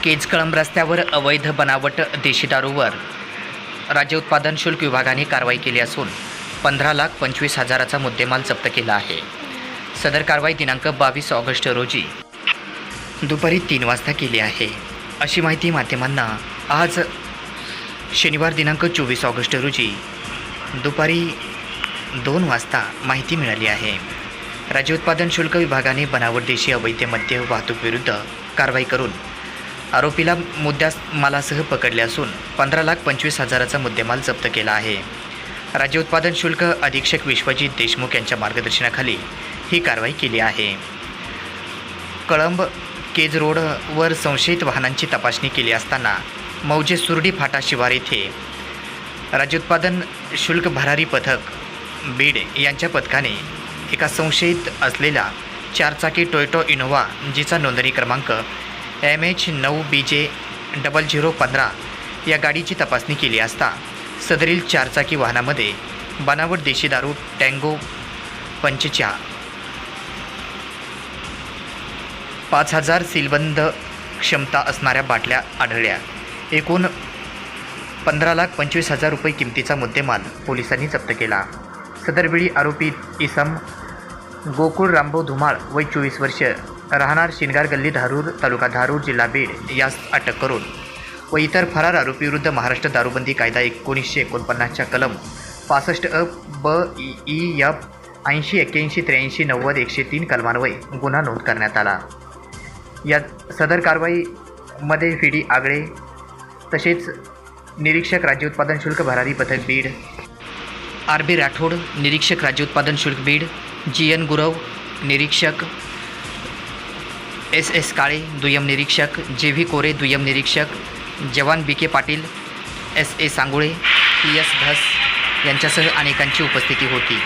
केजकळंब रस्त्यावर अवैध बनावट देशी दारूवर राज्य उत्पादन शुल्क विभागाने कारवाई केली असून 15,25,000चा मुद्देमाल जप्त केला आहे। सदर कारवाई दिनांक 22 ऑगस्ट रोजी दुपारी 3 वाजता केली आहे, अशी माहिती माध्यमांना आज शनिवार दिनांक 24 ऑगस्ट रोजी दुपारी 2 वाजता माहिती मिळाली आहे। राज्य उत्पादन शुल्क विभागाने बनावट देशी अवैध मद्य वाहतूक विरुद्ध कारवाई करून आरोपीला मुद्देमालासह पकडले असून 15,25,000चा मुद्देमाल जप्त केला आहे। राज्य उत्पादन शुल्क अधीक्षक विश्वजित देशमुख यांच्या मार्गदर्शनाखाली ही कारवाई केली आहे। कळंब केज रोडवर संशयित वाहनांची तपासणी केली असताना मौजे सुर्डी फाटा शिवार येथे राज्य उत्पादन शुल्क भरारी पथक बीड यांच्या पथकाने एका संशयित असलेला 4-चाकी टोयोटा इनोव्हा जिचा नोंदणी क्रमांक MH9BJ0015 या गाडीची तपासणी केली असता सदरील 4-चाकी वाहनामध्ये बनावट देशी दारू टँगो पंचच्या 5,000 सीलबंद क्षमता असणाऱ्या बाटल्या आढळल्या। एकूण 15,25,000 रुपये किमतीचा मुद्देमाल पोलिसांनी जप्त केला। सदरवेळी आरोपी इसम गोकुळ रामभाऊ धुमाळ वय 24 वर्ष राहणार शिनगार गल्ली धारूर तालुका धारूर जिल्हा बीड यास अटक करून व इतर फरार आरोपीविरुद्ध महाराष्ट्र दारूबंदी कायदा 1949च्या कलम 65(ब)(इ)(F) 80 81 83 90 103 कलमान्वये गुन्हा नोंद करण्यात आला। या सदर कारवाईमध्ये व्ही.डी. आगळे तसेच निरीक्षक राज्य उत्पादन शुल्क भरारी पथक बीड, आर.बी. राठोड निरीक्षक राज्य उत्पादन शुल्क बीड, जी.एन. गुरव निरीक्षक, एस.एस. काळे दुय्यम निरीक्षक, जे.व्ही. कोरे दुय्यम निरीक्षक, जवान B K. Patil, S A. Sangule, P S. Dhas यांच्यासह अनेकांची उपस्थिती होती।